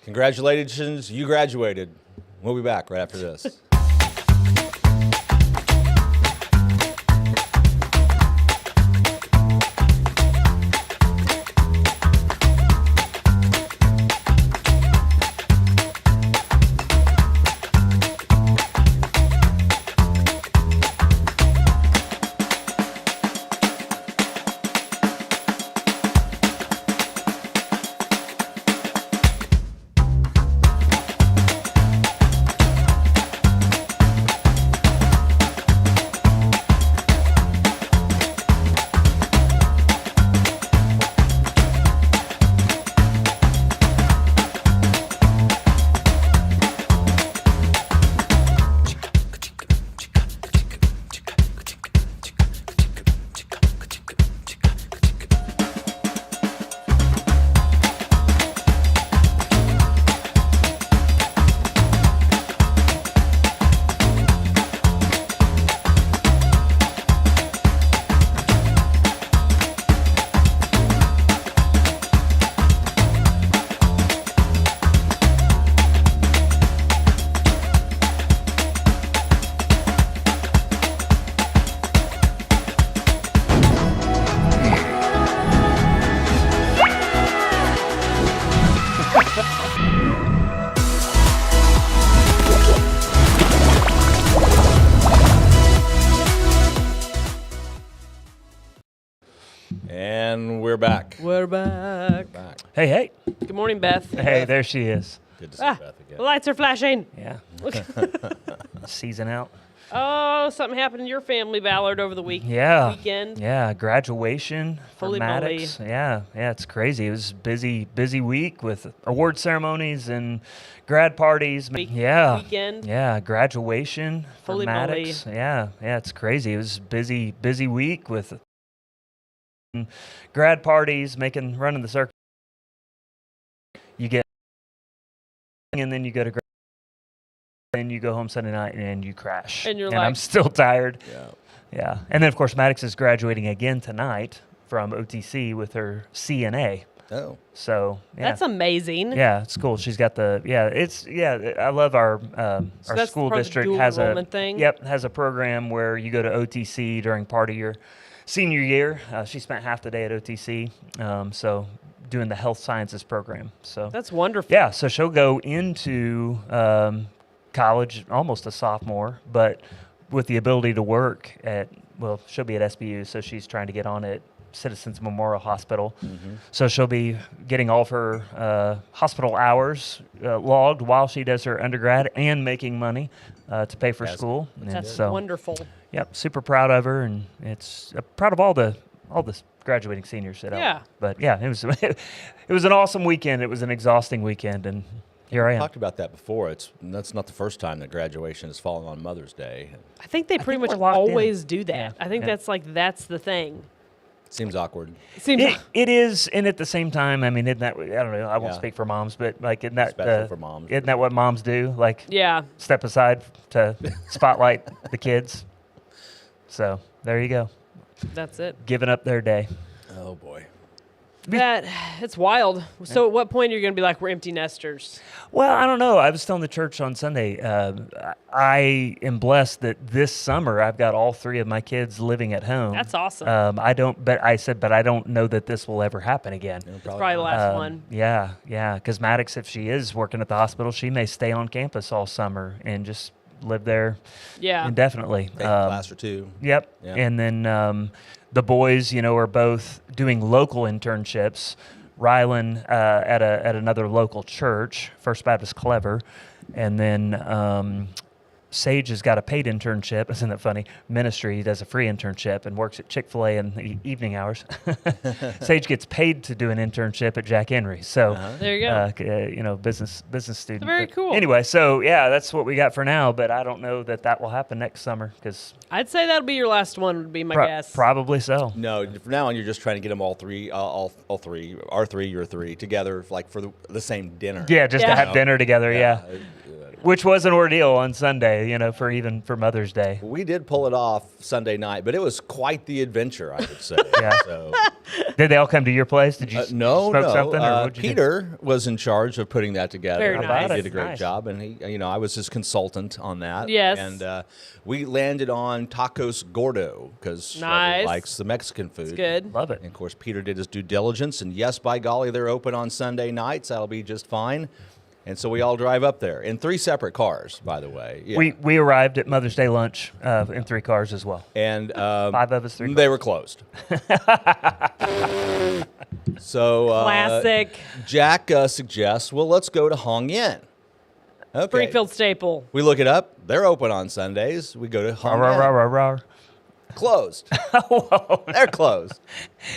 Congratulations, you graduated. We'll be back right after this. And we're back. We're back. Hey, hey. Good morning, Beth. Hey, there she is. Good to see Beth again. The lights are flashing. Yeah. Season out. Oh, something happened in your family, Ballard, over the weekend. Yeah, graduation for Holy Maddox. moly. Yeah, it's crazy. It was busy week with award ceremonies and grad parties. Weekend. Yeah, graduation for Holy Maddox. moly. Yeah, it's crazy. It was busy week with grad parties, running the circuit. You get, and then you go to then you go home Sunday night and you crash. And you're and like, I'm still tired. Yeah. Yeah. And then, of course, Maddox is graduating again tonight from OTC with her CNA. Oh. So, yeah. That's amazing. Yeah, it's cool. She's got I love our that's school part of the district dual has enrollment thing? has a program where you go to OTC during part of your senior year. She spent half the day at OTC, so doing the health sciences program. So That's wonderful. yeah, so she'll go into college, almost a sophomore, but with the ability to work she'll be at SBU, so she's trying to get on at Citizens Memorial Hospital. Mm-hmm. So she'll be getting all of her hospital hours logged while she does her undergrad and making money to pay for school. That's And wonderful. Yep, super proud of her, and it's proud of all the graduating seniors at Yeah. But yeah, it was it was an awesome weekend. It was an exhausting weekend, and here I We am. talked about that before. That's not the first time that graduation has fallen on Mother's Day. I think they pretty much we're locked in. always do that. Yeah, I think yeah. that's the thing. Seems awkward. It seems It is, and at the same time, I mean, isn't that, I don't know, I won't Yeah. speak for moms, but like, isn't that, Especially for moms. isn't that what moms do? Like, yeah. step aside to spotlight the kids. So there you go, That's it. giving up their day. Oh, boy. It's wild. So at what point are you going to be like, we're empty nesters? Well, I don't know. I was telling the church on Sunday, I am blessed that this summer I've got all three of my kids living at home. That's awesome. I don't know that this will ever happen again. It's probably the last one. Yeah, because Maddox, if she is working at the hospital, she may stay on campus all summer and just live there Yeah. indefinitely. Take a class or two. Yep. Yeah. And then the boys, are both doing local internships. Rylan at another local church, First Baptist Clever, and then Sage has got a paid internship. Isn't that funny? Ministry, he does a free internship and works at Chick-fil-A in the evening hours. Sage gets paid to do an internship at Jack Henry. So There you go. business student. Very But cool. Anyway, so yeah, that's what we got for now. But I don't know that will happen next summer because I'd say that'll be your last one, would be my guess. probably so. No, from now on, you're just trying to get them all three, our three, your three, together, like for the same dinner. Yeah, just to Yeah. have dinner together. Yeah. Which was an ordeal on Sunday, for Mother's Day. We did pull it off Sunday night, but it was quite the adventure, I would say. Yeah. So, Did they all come to your place? Did you no, smoke no. something? Or what'd you do? Peter was in charge of putting that together. Very and nice. He did a great Nice. job, and I was his consultant on that. Yes. And we landed on tacos gordo because Nice. likes the Mexican food. It's good. Love it. And of course, Peter did his due diligence, and yes, by golly, they're open on Sunday nights. That'll be just fine. And so we all drive up there in 3 separate cars, by the way. Yeah. We arrived at Mother's Day lunch in 3 cars as well. And 5 of us, 3 they were closed. So Classic. Jack suggests, well, let's go to Hong Yen. Okay. Springfield staple. We look it up. They're open on Sundays. We go to Hong Rawr, Yen. rawr, rawr, rawr. Closed. They're closed.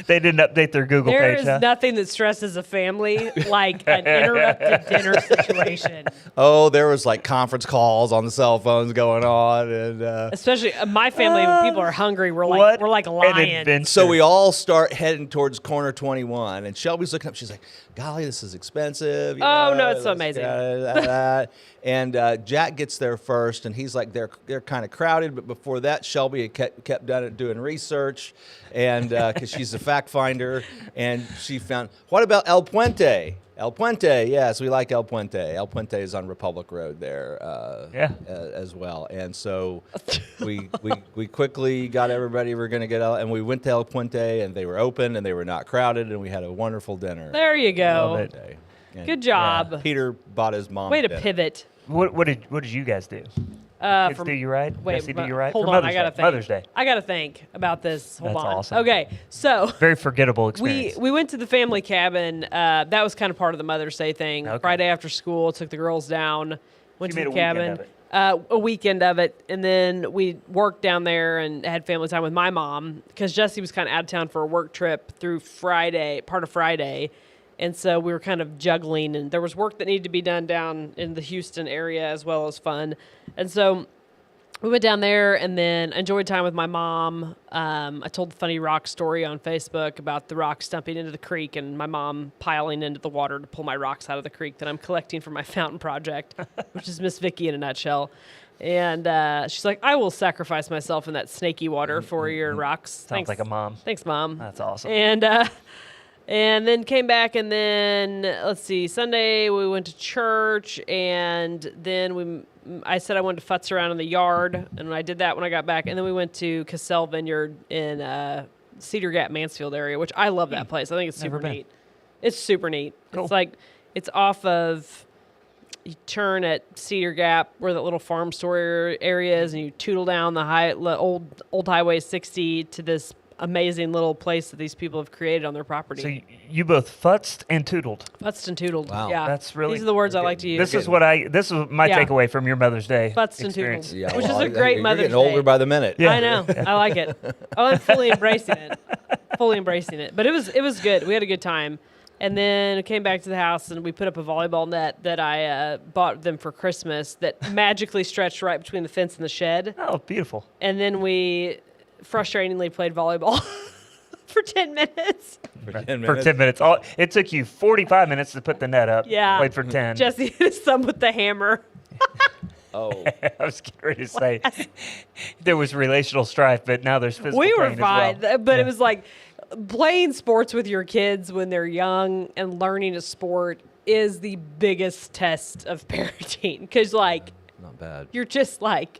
They didn't update their Google There page. is Huh? nothing that stresses a family like an interrupted dinner situation. Oh, there was like conference calls on the cell phones going on, and Especially my family, when people are hungry, we're What like an lions. adventure. so we all start heading towards corner 21, and Shelby's looking up. She's like, "Golly, this is expensive." Oh, no, it's so amazing. And Jack gets there first, and he's like, "They're kind of crowded." But before that, Shelby had kept doing research, and because she's a fact finder, and she found, what about El Puente? El Puente, yes, we like El Puente. El Puente is on Republic Road there, as well. And so we quickly got everybody. We're going to get out, and we went to El Puente, and they were open, and they were not crowded, and we had a wonderful dinner. There you Love go. it. And Good job. Peter bought his mom Way to dinner. pivot. What did you guys do? Kids do you right? Wait, Jesse, do you right? hold For on, Mother's I gotta Day. think. Mother's Day. I gotta think about this. Hold That's on. awesome. Okay, so Very forgettable we experience. went to the family cabin. That was kind of part of the Mother's Day thing. Okay. Friday after school, took the girls down, went You to made the a weekend cabin. of A weekend of it, and then we worked down there and had family time with my mom because Jesse was kind of out of town for a work trip through Friday, part of Friday. And so we were kind of juggling, and there was work that needed to be done down in the Houston area as well as fun. And so we went down there and then enjoyed time with my mom. I told the funny rock story on Facebook about the rock stumping into the creek and my mom piling into the water to pull my rocks out of the creek that I'm collecting for my fountain project, which is Miss Vicky in a nutshell. And she's like, I will sacrifice myself in that snaky water for your rocks. Sounds like a mom. Thanks, Mom. That's awesome. And then came back, and then let's see, Sunday we went to church, and then I said I wanted to futz around in the yard, and I did that when I got back, and then we went to Cassell Vineyard in Cedar Gap, Mansfield area, which I love that place. I think it's super Never been. neat. It's super neat. Cool. It's like it's off of. You turn at Cedar Gap where that little farm store area is, and you tootle down the old Highway 60 to this amazing little place that these people have created on their property. So you both futzed and tootled. Futzed and tootled. Wow. Yeah. That's really- These are the words I like to use. This is my Yeah. takeaway from your Mother's Day Futzed and experience. tootled. Which is a great you're Mother's getting older Day. by the minute. Yeah. I know. I like it. Oh, I'm fully embracing it. Fully embracing it. But it was good. We had a good time. And then came back to the house and we put up a volleyball net that I bought them for Christmas that magically stretched right between the fence and the shed. Oh, beautiful. And then we frustratingly played volleyball for 10 minutes. For 10 For minutes. 10 minutes. It took you 45 minutes to put the net up. Yeah. Played for 10. Jesse hit his thumb with the hammer. Oh, I was getting ready to say there was relational strife, but now there's physical We were pain fine. as well. But it was like playing sports with your kids when they're young and learning a sport is the biggest test of parenting. Because, like, not bad. you're just like,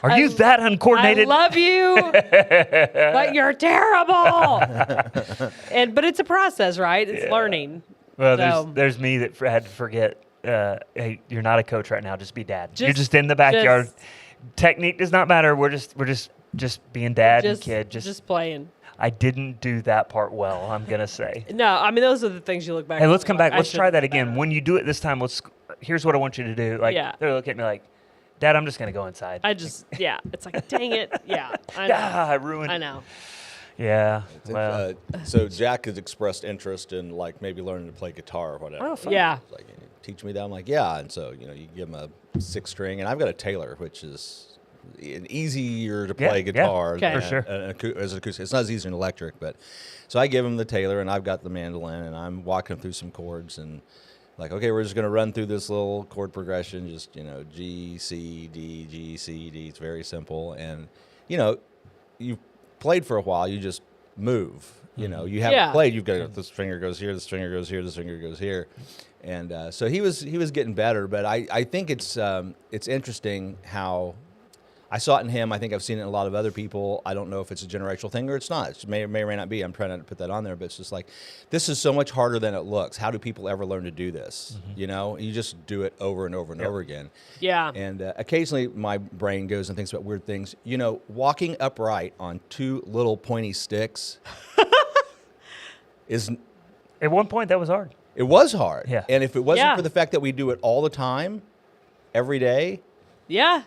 Are you that uncoordinated? I love you, but you're terrible. But it's a process, right? It's learning. Well, So- there's me that had to forget. Hey, you're not a coach right now. Just be dad. You're Just- just in the backyard. just- Technique does not matter. We're just being dad and Just, kid. just playing. I didn't do that part well. I'm gonna say. No, I mean, those are the things you look back Hey, on let's and come you're back. like, I Let's try should've that done again. better. When you do it this time, here's what I want you to do. Like, Yeah. they're looking at me like, Dad, I'm just gonna go inside. It's like, dang it. Yeah, I know. I ruined. I know. Yeah. Well, So Jack has expressed interest in like maybe learning to play guitar or whatever. Oh, fun. Yeah. He's like, teach me that. I'm like, yeah. And so you give him a 6-string, and I've got a Taylor, which is an easier to play Yeah, guitar Okay. than For sure. as an acoustic. It's not as easy as an electric, but so I give him the Taylor, and I've got the mandolin, and I'm walking him through some chords, and Like, okay, we're just going to run through this little chord progression, just, G, C, D, G, C, D. It's very simple. And, you've played for a while, you just move. You haven't played, you've got this finger goes here, this finger goes here, this finger goes here. And so he was getting better, but I think it's interesting how I saw it in him. I think I've seen it in a lot of other people. I don't know if it's a generational thing or it's not. It may or may not be. I'm trying not to put that on there, but it's just like, this is so much harder than it looks. How do people ever learn to do this? You just do it over and over and over again. Yeah. And occasionally my brain goes and thinks about weird things. Walking upright on two little pointy sticks is... At one point, that was hard. It was hard. Yeah. And if it wasn't for the fact that we do it all the time, every day... Yeah.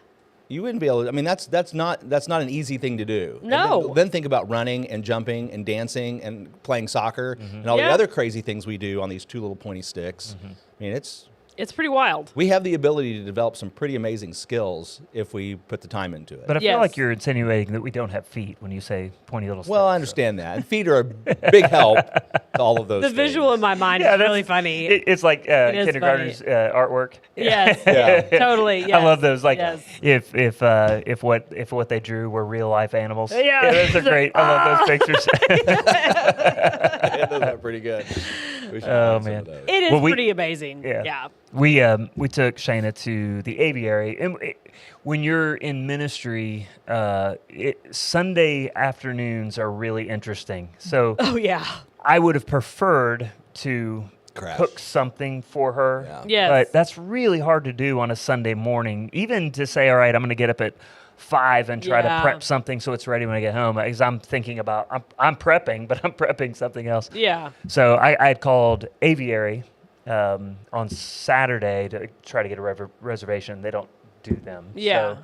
You wouldn't be able to. I mean, that's not an easy thing to do. No. And then think about running and jumping and dancing and playing soccer and all the other crazy things we do on these two little pointy sticks. I mean, It's pretty wild. we have the ability to develop some pretty amazing skills if we put the time into it. But I feel like you're insinuating that we don't have feet when you say pointy little steps. well, I understand that. And feet are a big help to all of those The things. visual in my mind is really funny. It's like is kindergartners artwork. Yes. Yeah. Totally. Yes. I love those. Like Yes. if what they drew were real life animals. Yeah. Those are great. I love those pictures. Yeah, those are pretty good. We should Oh, find some man. of those. It is Well, pretty amazing. Yeah. We took Shayna to the aviary, and when you're in ministry, Sunday afternoons are really interesting. So Oh yeah. I would have preferred to Crash. cook something for her. Yeah. Yes. But that's really hard to do on a Sunday morning. Even to say, all right, I'm going to get up at 5 and try to Yeah. prep something so it's ready when I get home. Because I'm thinking about, I'm prepping, but I'm prepping something else. Yeah. So I had called Aviary on Saturday to try to get a reservation. They don't do them. Yeah. So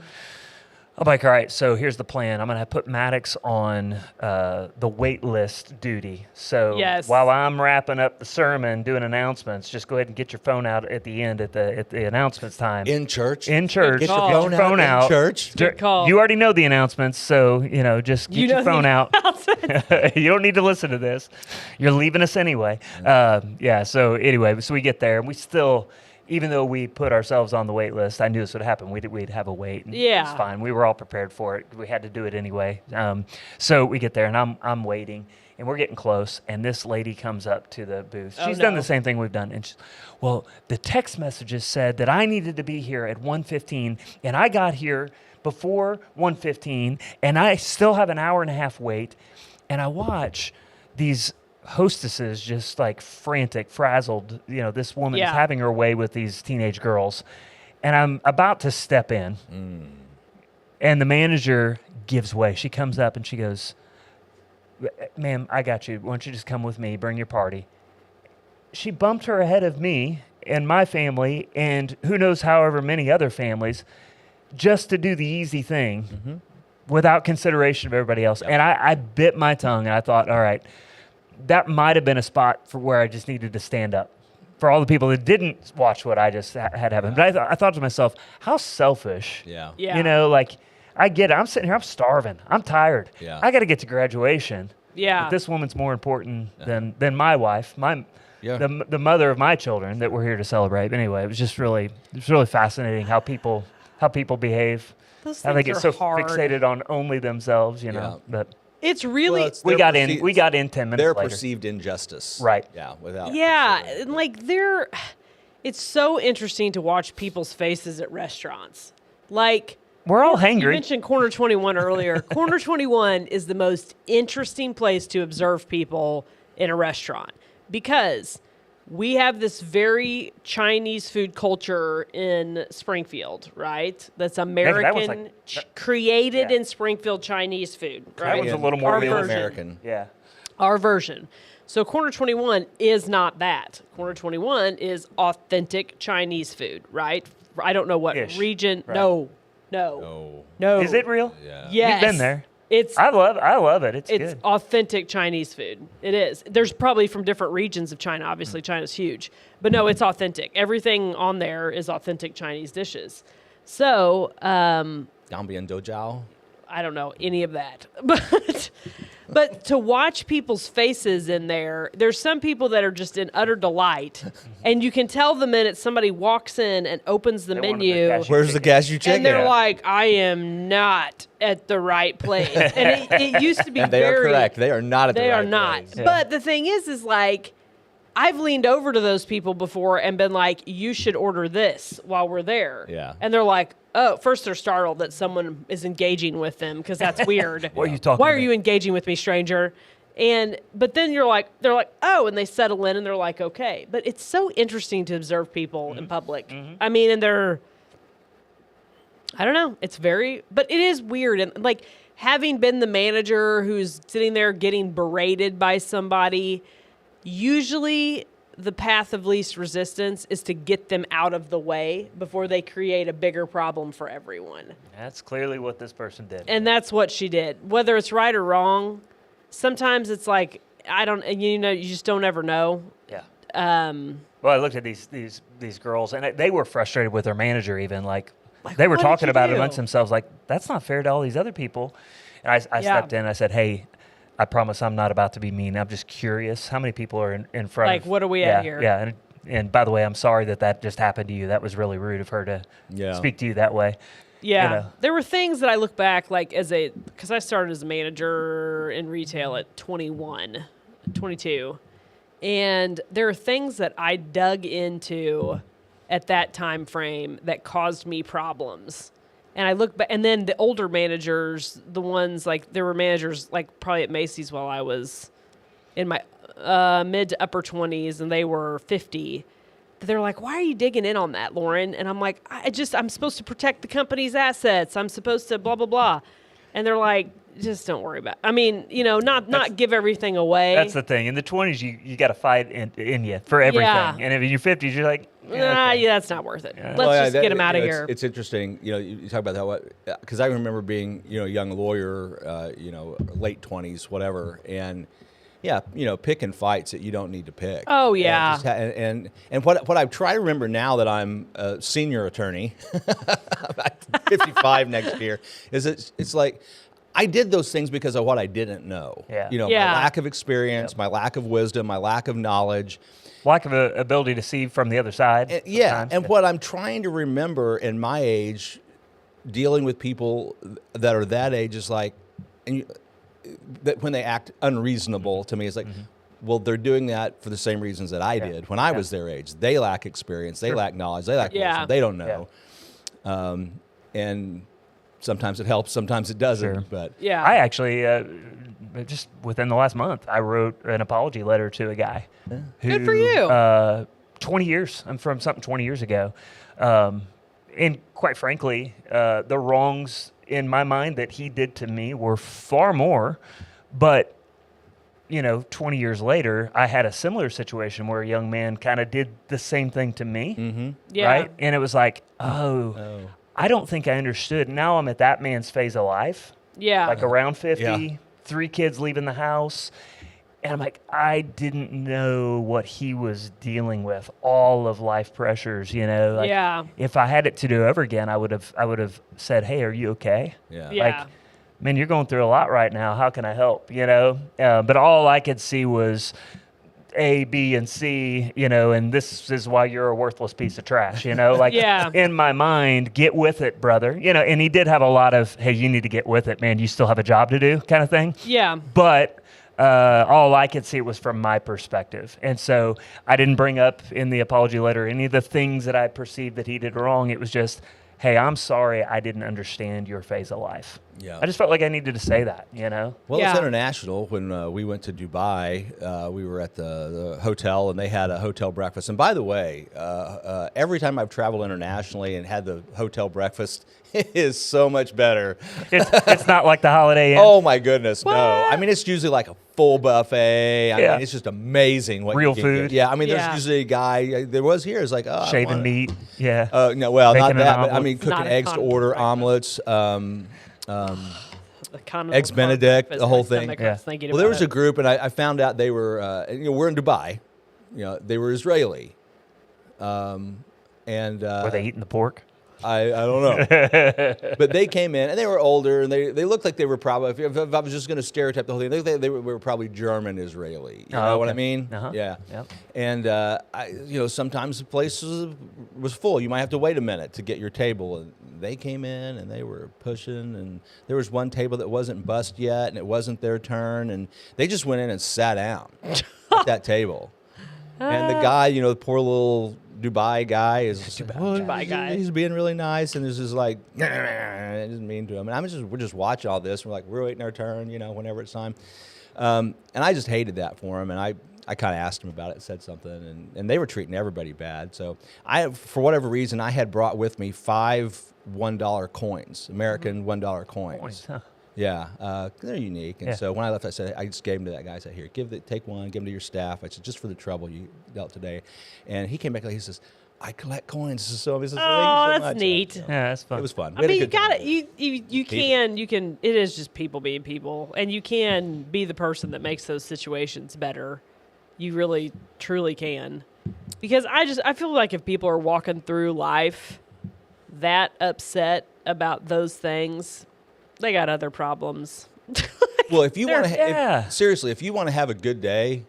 I'm like, all right, so here's the plan. I'm going to put Maddox on the wait list duty. So Yes. while I'm wrapping up the sermon, doing announcements, just go ahead and get your phone out at the end at the announcements time. In church? In church. Get your Get phone out in church? Good call. You already know the announcements, so, just get You your know the phone out. You don't need to listen to this. You're leaving us anyway. So anyway, so we get there, and we still... Even though we put ourselves on the wait list, I knew this would happen. We'd have a wait. And Yeah. it's fine. We were all prepared for it. We had to do it anyway. So we get there, and I'm waiting, and we're getting close. And this lady comes up to the booth. Oh, She's done no. the same thing we've done. And well, the text messages said that I needed to be here at 1:15, and I got here before 1:15, and I still have an hour and a half wait. And I watch these hostesses just like frantic, frazzled. This woman is having her way with these teenage girls, and I'm about to step in, and the manager gives way. She comes up and she goes, "Ma'am, I got you. Why don't you just come with me? Bring your party." She bumped her ahead of me and my family, and who knows however many other families, just to do the easy thing without consideration of everybody else. And I bit my tongue, and I thought, all right, that might have been a spot for where I just needed to stand up for all the people that didn't watch what I just had happen. But I thought to myself, how selfish. Yeah. Yeah. I get it. I'm sitting here. I'm starving. I'm tired. Yeah. I got to get to graduation. Yeah. But this woman's more important than my wife, Yeah. the mother of my children that we're here to celebrate. But anyway, it was really fascinating how people behave, Those how they things get are so hard. fixated on only themselves. Yeah. But It's really Well, it's we their got perceived- in 10 minutes Their later. perceived injustice. Right. Yeah. Without. yeah, considering. and it's so interesting to watch people's faces at restaurants. Like We're all you hangry. mentioned Corner 21 earlier. Corner 21 is the most interesting place to observe people in a restaurant because we have this very Chinese food culture in Springfield, right? That's American, created yeah. in Springfield Chinese food, That right? one's a little more Our real version. American. Yeah. Our version. So Corner 21 is not that. Corner 21 is authentic Chinese food, right? I don't know what Ish, region. right. No. Oh. Is it real? Yeah. Yes. You've been there. It's I love it. It's good. authentic Chinese food. It is. There's probably from different regions of China. Obviously, China's huge. But no, it's authentic. Everything on there is authentic Chinese dishes. So, Gambian Dojao. I don't know any of that. But But to watch people's faces in there's some people that are just in utter delight, and you can tell the minute somebody walks in and opens the They wanted the menu. cashew Where's the cashew chicken? And they're like, I am not at the right place. And it used to be And they are correct. They are not at the They right are not. place. But the thing is like, I've leaned over to those people before and been like, you should order this while we're there. Yeah. And they're like, oh, first they're startled that someone is engaging with them because that's weird. What are you talking Why are about? you engaging with me, stranger? But then they're like, oh, and they settle in and they're like, okay. But it's so interesting to observe people in public. I mean, and I don't know. It's but it is weird. And like having been the manager who's sitting there getting berated by somebody, usually the path of least resistance is to get them out of the way before they create a bigger problem for everyone. That's clearly what this person did. And that's what she did. Whether it's right or wrong, sometimes it's like, you just don't ever know. Yeah. Well, I looked at these girls, and they were frustrated with their manager even. Like they were what did talking you about it do? amongst themselves, like, that's not fair to all these other people. And I Yeah. stepped in. I said, hey, I promise I'm not about to be mean. I'm just curious. How many people are in front Like, of... what are we at here? Yeah, and by the way, I'm sorry that just happened to you. That was really rude of her to speak to you that way. Yeah. You know. There were things that I look back, like because I started as a manager in retail at 22. And there are things that I dug into at that time frame that caused me problems. And I look back, and then the older managers, the ones like there were managers like probably at Macy's while I was in my mid to upper 20s, and they were 50. They're like, why are you digging in on that, Lauren? And I'm like, I'm supposed to protect the company's assets. I'm supposed to blah, blah, blah. And they're like, just don't worry about it. I mean, not give everything away. That's the thing. In the 20s, you got to fight in you for everything. Yeah. And in your 50s, you're like, yeah, that's not worth it. Yeah. Let's just get them out of here. It's interesting, you talk about that, because I remember being, a young lawyer, late 20s, whatever, and picking fights that you don't need to pick. Oh, yeah. And what I try to remember now that I'm a senior attorney, I'm 55 next year, is it's like I did those things because of what I didn't know. Yeah. Yeah. My lack of experience, my lack of wisdom, my lack of knowledge. lack of ability to see from the other side. Yeah, and what I'm trying to remember in my age, dealing with people that are that age is like, that when they act unreasonable to me, it's like, well, they're doing that for the same reasons that I did when I was their age. They lack experience, they lack knowledge, they lack wisdom, they don't know. And sometimes it helps, sometimes it doesn't. But I actually, just within the last month, I wrote an apology letter to a guy. Who, Good for you. 20 years. I'm from something 20 years ago. And quite frankly, the wrongs in my mind that he did to me were far more. But, 20 years later, I had a similar situation where a young man kind of did the same thing to me. Right? And it was like, I don't think I understood. Now I'm at that man's phase of life. Yeah. Like around 50, 3 kids leaving the house. And I'm like, I didn't know what he was dealing with, all of life pressures, Like, if I had it to do over again, I would have said, hey, are you okay? Like, man, you're going through a lot right now. How can I help? But all I could see was A, B, and C, and this is why you're a worthless piece of trash, like in my mind, get with it, brother, and he did have a lot of, hey, you need to get with it, man. You still have a job to do kind of thing. Yeah. But all I could see was from my perspective. And so I didn't bring up in the apology letter any of the things that I perceived that he did wrong. It was just, hey, I'm sorry I didn't understand your phase of life. Yeah. I just felt like I needed to say that, Well, it's international. When we went to Dubai, we were at the hotel, and they had a hotel breakfast. And by the way, every time I've traveled internationally and had the hotel breakfast, it is so much better. It's not like the Holiday Inn. Oh, my goodness, What? no. I mean, it's usually like a full buffet. I Yeah. mean, it's just amazing what Real you can food. get. Yeah, I mean, there's Yeah. usually a guy, there was here, it's like, oh, I Shaving want- meat. Yeah. No, well, Bacon not and that, but I omelet. mean, It's not cooking a eggs to continental order, breakfast. omelets, The continental Eggs Benedict, breakfast, the whole my thing. stomach Yeah. hurts thinking well, there about was a it. group, and I found out they were, we're in Dubai. They were Israeli. Were they eating the pork? I don't know. But they came in, and they were older, and they looked like they were probably, if I was just going to stereotype the whole thing, they were probably German Israeli. You know what I mean? Uh-huh. Yeah. Yep. And, sometimes the place was full. You might have to wait a minute to get your table. And they came in, and they were pushing, and there was one table that wasn't bussed yet, and it wasn't their turn, and they just went in and sat down at that table. And the guy, the poor little Dubai guy is Dubai guy. He's being really nice, and this is like just mean to him. And we're just watching all this. And we're like, we're waiting our turn, whenever it's time. And I just hated that for him. And I kind of asked him about it, said something, and they were treating everybody bad. So for whatever reason, I had brought with me 5 $1 coins, American $1 coins. Huh. Yeah, they're unique. And Yeah. so when I left, I just gave them to that guy. I said, here, take one, give them to your staff. I said, just for the trouble you dealt today. And he came back, he says, I collect coins. This is so, thank you so that's much. neat. Yeah, that's fun. It was fun. I mean, you got it. You can. It is just people being people, and you can be the person that makes those situations better. You really, truly can. Because I feel like if people are walking through life that upset about those things, they got other problems. Well, if you want to, Yeah. seriously, if you want to have a good day,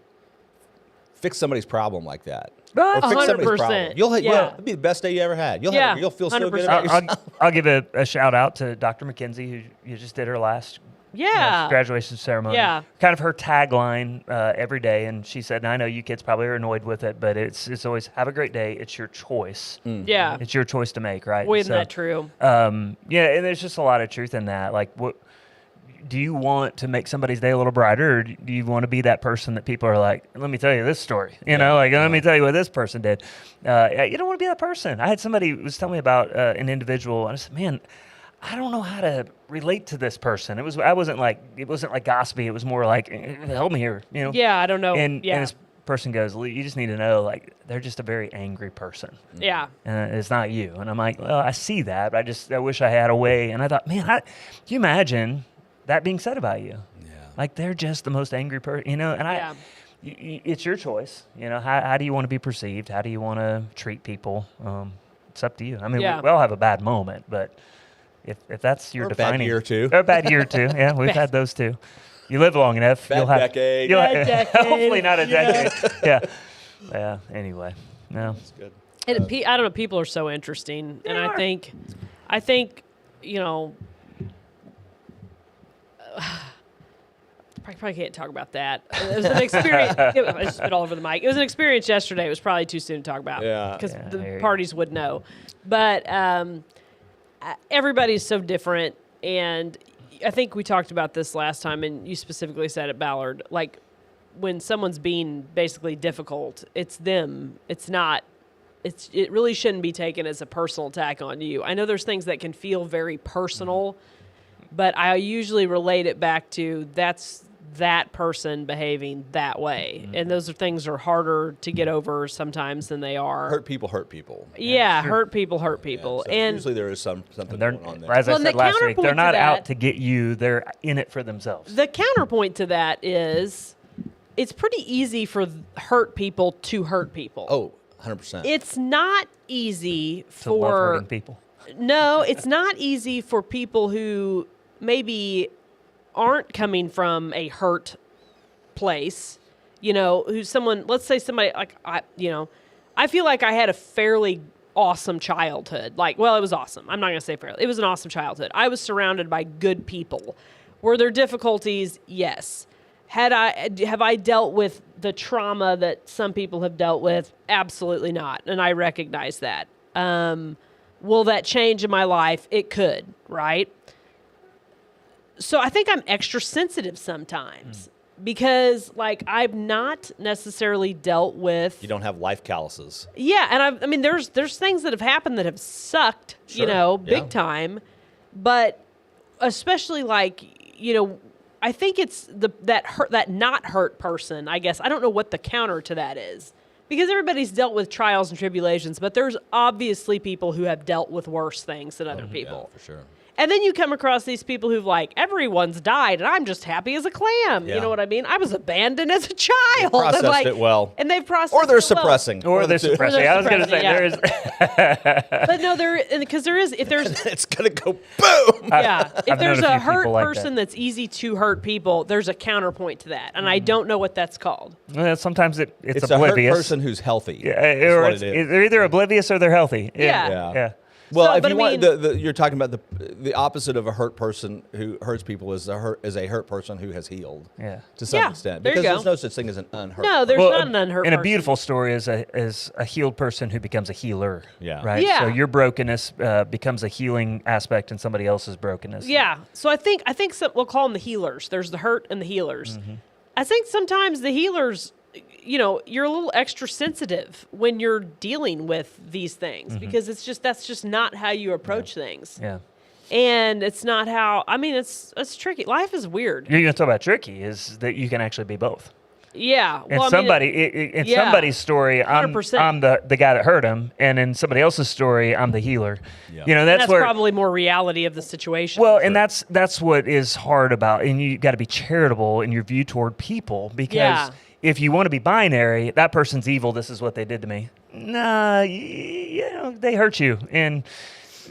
fix somebody's problem like that. Right. Or fix somebody's 100%. problem. It'll be the best day you ever had. You'll feel so good 100%. about yourself. I'll give a shout out to Dr. McKenzie, who you just did her last graduation ceremony. Yeah. Kind of her tagline every day, and she said, and I know you kids probably are annoyed with it, but it's always, have a great day. It's your choice. Yeah. It's your choice to make, right? Boy, isn't that true? And there's just a lot of truth in that. Like, what do you want to make somebody's day a little brighter, or do you want to be that person that people are like, let me tell you this story, let me tell you what this person did. You don't want to be that person. I had somebody who was telling me about an individual, and I said, man, I don't know how to relate to this person. It wasn't like gossipy. It was more like, help me here, Yeah, I don't know. And this person goes, Lee, you just need to know, like, they're just a very angry person. Yeah. And it's not you. And I'm like, well, I see that, but I wish I had a way. And I thought, man, can you imagine that being said about you? Yeah. Like, they're just the most angry person, and it's your choice. How do you want to be perceived? How do you want to treat people? It's up to you. I mean, we all have a bad moment, but if that's your defining... bad year, too. Or a bad year, too. Yeah, we've had those, too. You live long enough. Bad decade. Bad decade. Hopefully not a decade. Yeah. Anyway, no. That's good. And I don't know. People are so interesting, and I think, I probably can't talk about that. It was an experience. I just spit all over the mic. It was an experience yesterday. It was probably too soon to talk about. Yeah. Because the parties would know. But everybody's so different, and I think we talked about this last time, and you specifically said at Ballard, like, when someone's being basically difficult, it's them. It's not. It really shouldn't be taken as a personal attack on you. I know there's things that can feel very personal, but I usually relate it back to that's that person behaving that way. And those things are harder to get over sometimes than they are. Hurt people hurt people. Yeah, hurt people hurt Yeah, people. so and usually there is something They're, going on there. as I Well, and said the last week, counterpoint they're to not that- out to get you. They're in it for themselves. the counterpoint to that is it's pretty easy for hurt people to hurt people. Oh, 100%. It's not easy to love for hurting people. No, it's not easy for people who maybe aren't coming from a hurt place, who's someone, let's say somebody like, I feel like I had a fairly awesome childhood. Like, well, it was awesome. I'm not going to say fairly. It was an awesome childhood. I was surrounded by good people. Were there difficulties? Yes. Have I dealt with the trauma that some people have dealt with? Absolutely not. And I recognize that. Will that change in my life? It could, right? So I think I'm extra sensitive sometimes because, like, I've not necessarily dealt with. You don't have life calluses. Yeah, and there's things that have happened that have sucked, Sure. big time, but especially I think it's that not hurt person. I guess I don't know what the counter to that is. Because everybody's dealt with trials and tribulations, but there's obviously people who have dealt with worse things than other people. Yeah, for sure. And then you come across these people who've like, everyone's died and I'm just happy as a clam. Yeah. You know what I mean? I was abandoned as a child. Processed and like, it well. And they've processed Or they're it well. suppressing. Or they're suppressing. I was going to say, there is. But no, because there is, if there's, It's going to go boom. yeah, if I've there's known a a few hurt people like person that. that's easy to hurt people, there's a counterpoint to that. And I don't know what that's called. Well, sometimes it's It's a hurt oblivious. person who's healthy. Yeah, That's or what it's, it is. they're either oblivious or they're healthy. Yeah. Yeah. Well, So, if but you I want, mean- you're talking about the opposite of a hurt person who hurts people is a hurt person who has healed. Yeah. To some Yeah, extent, there you because go. there's no such thing as an unhurt. No, there's Well, not an unhurt and a person. beautiful story is a healed person who becomes a healer. Yeah. Right. Yeah. So your brokenness becomes a healing aspect in somebody else's brokenness. Yeah. So I think we'll call them the healers. There's the hurt and the healers. Mm-hmm. I think sometimes the healers, you're a little extra sensitive when you're dealing with these things because that's just not how you approach things. Yeah. And it's not how, it's tricky. Life is weird. You're going to talk about tricky is that you can actually be both. Yeah. In Well, in yeah. somebody's story, I'm 100%. the guy that hurt him, and in somebody else's story, I'm the healer. Yeah. That's where probably more reality of the situation. Well, and that's what is hard about, and you got to be charitable in your view toward people because Yeah. if you want to be binary, that person's evil. This is what they did to me. Nah, they hurt you, and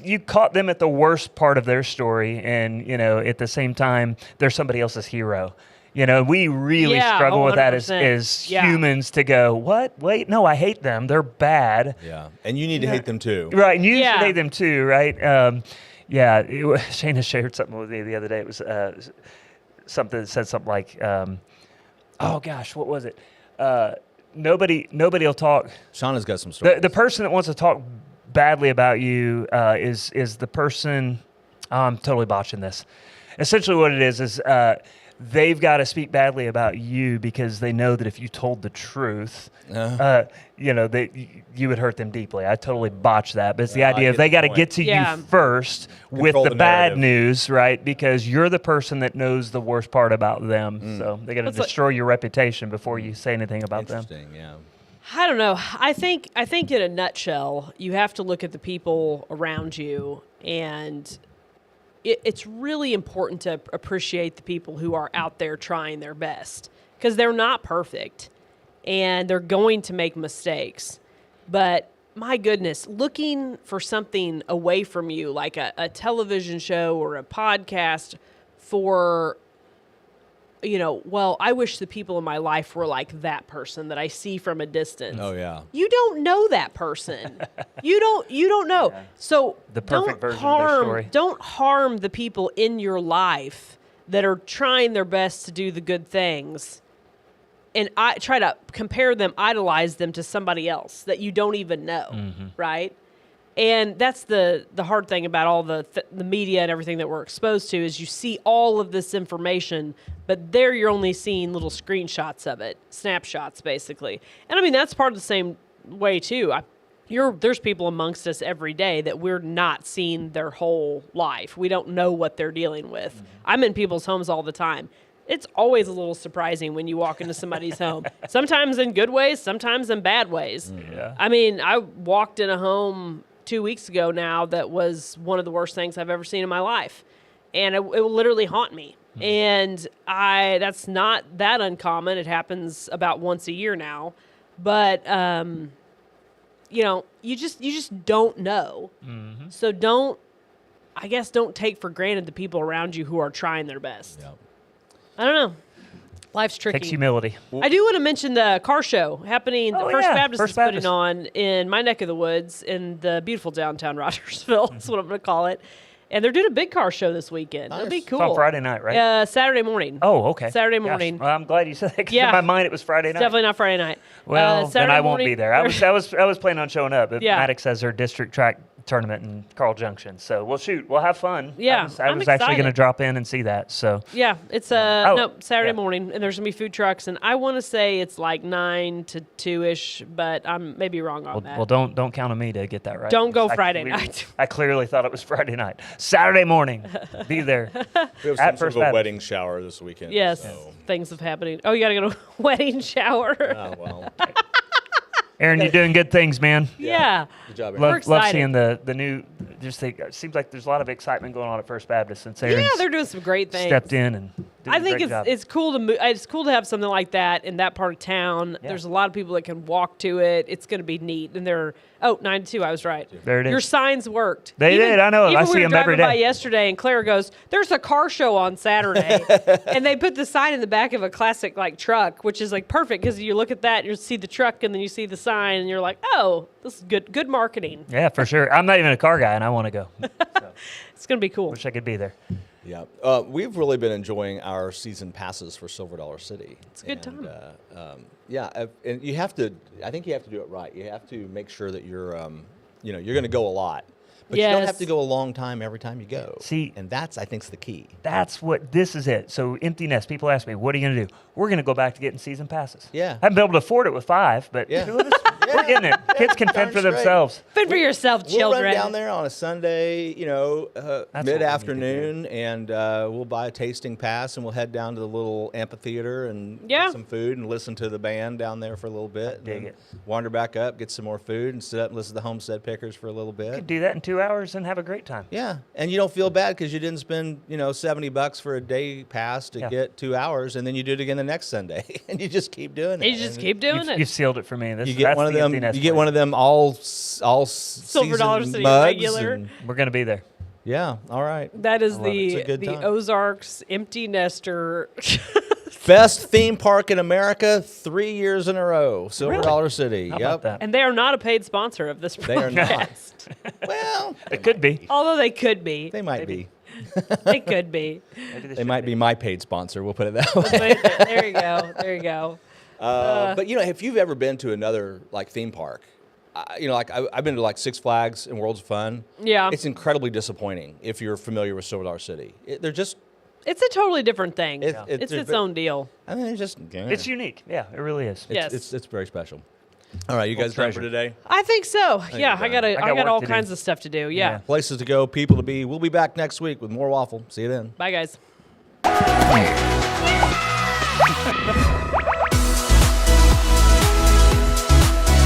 you caught them at the worst part of their story, and at the same time, they're somebody else's hero. We really Yeah, struggle with that as 100%. Yeah. humans to go, what? Wait, no, I hate them. They're bad. Yeah, and you need to hate them too. Right, and you Yeah. should hate them too, right? Shayna shared something with me the other day. It was something that said something like, oh gosh, what was it? Nobody will talk. Shauna's got some stories. The person that wants to talk badly about you is the person. I'm totally botching this. Essentially, what it is they've got to speak badly about you because they know that if you told the truth, you would hurt them deeply. I totally botched that, but it's the Yeah, I idea of get they the got to point. get to Yeah. you first with Control the the bad narrative. news, right? Because you're the person that knows the worst part about them. Mm. So they got to That's like- destroy your reputation before you say anything about them. Interesting, yeah. I don't know. I think in a nutshell, you have to look at the people around you, and it's really important to appreciate the people who are out there trying their best because they're not perfect and they're going to make mistakes. But my goodness, looking for something away from you, like a television show or a podcast for, I wish the people in my life were like that person that I see from a distance. Oh yeah. You don't know that person. you don't know. Yeah. So The perfect don't version of their story. Don't harm the people in your life that are trying their best to do the good things. And I try to compare them, idolize them to somebody else that you don't even know, right? And that's the hard thing about all the media and everything that we're exposed to is you see all of this information, but there you're only seeing little screenshots of it, snapshots basically. And that's part of the same way too. There's people amongst us every day that we're not seeing their whole life. We don't know what they're dealing with. I'm in people's homes all the time. It's always a little surprising when you walk into somebody's home. Sometimes in good ways, sometimes in bad ways. Yeah. I walked in a home 2 weeks ago now that was one of the worst things I've ever seen in my life. And it will literally haunt me. And that's not that uncommon. It happens about once a year now. But, you just don't know. So don't take for granted the people around you who are trying their best. Yeah. I don't know. Life's tricky. Takes humility. I do want to mention the car show happening. The Oh, First yeah, Baptist First is putting Baptist. on in my neck of the woods in the beautiful downtown Rogersville. That's what I'm going to call it. And they're doing a big car show this weekend. It'll be Nice. cool. It's on Friday night, right? Saturday morning. Oh, okay. Saturday Gosh. morning. Well, I'm glad you said that 'cause Yeah. in my mind it was Friday night. Definitely not Friday night. Well, then Saturday I won't morning- be there. I was planning on showing up. But Yeah. Maddox has her district track tournament in Carl Junction, so we'll have fun. Yeah, I was I'm actually going to excited. drop in and see that. So Yeah, it's Saturday yeah. morning, and there's gonna be food trucks, and I want to say it's like 9 to 2ish, but I'm maybe wrong on that. well, don't count on me to get that right. Don't go I Friday clearly- night. I clearly thought it was Friday night. Saturday morning, be there. We have some At sort First of a Baptist. wedding shower this weekend. Yes, So, things have happening. Oh, you gotta go to a wedding shower. well, Aaron, you're doing good things, man. Yeah. good job, Aaron. We're Love excited. seeing the new. just think it seems like there's a lot of excitement going on at First Baptist since Yeah, Aaron's they're doing some great things. stepped in and did I a think great job. it's cool to it's cool to have something like that in that part of town. Yeah. There's a lot of people that can walk to it. It's going to be neat. And they're 9 to 2. I was right. There it is. Your signs worked. They did, I know. I Even see we were them every driving by day. yesterday, and Claire goes, "There's a car show on Saturday," and they put the sign in the back of a classic like truck, which is like perfect because you look at that, you see the truck, and then you see the sign, and you're like, "Oh, this is good marketing. Yeah, for sure. I'm not even a car guy, and I want to go. So, It's going to be cool." wish I could be there. Yeah, we've really been enjoying our season passes for Silver Dollar City. It's a good time. And you have to. I think you have to do it right. You have to make sure that you're, you're going to go a lot, but you don't Yes. have to go a long time every time you go. See- and that's I think's the key. This is it. So empty nest. People ask me, what are you going to do? We're going to go back to getting season passes. Yeah. I haven't been able to afford it with 5, but Yeah. we're getting it. Kids can fend for Darn straight. themselves. Fend for yourself, We'll children. run down there on a Sunday, what we need to mid-afternoon, and we'll buy a tasting pass, and we'll head down to the little amphitheater and Yeah. get some food and listen to the band down there for a little bit. and dig then it. Wander back up, get some more food, and sit up and listen to the Homestead Pickers for a little You bit. could do that in 2 hours and have a great time. Yeah, and you don't feel bad because you didn't spend, $70 for a day pass to Yeah. get 2 hours, and then you do it again the next Sunday, and you just keep doing it. You just And keep doing You've, it. you've sealed it for me. You get one of them. You get one of them all Silver Dollar season City mugs regular. and- We're going to be there. yeah, all right. That is love it. It's the a good the time. Ozarks empty nester. Best theme park in America 3 years in a row. Silver Really? Dollar City. How yep. about that? And they are not a paid sponsor of this They are not. podcast. Well, It could be. Although they could be. they might Maybe. be. They could be. Maybe They should might be my paid sponsor. We'll put it that way. But there you go. There you go. But if you've ever been to another theme park, I've been to Six Flags and Worlds of Fun. Yeah. It's incredibly disappointing if you're familiar with Silver Dollar City. They're just, It's a totally different thing. It- It's they're its ve- own deal. I mean, they're just. It's unique. Yeah, it really is. Yes. It's very special. All right, you guys done for treasure. today? I think so. Yeah, you're I got done. I got I got work all to do. kinds of stuff to do. Yeah. Yeah. Places to go, people to be. We'll be back next week with more waffle. See you then. Bye guys.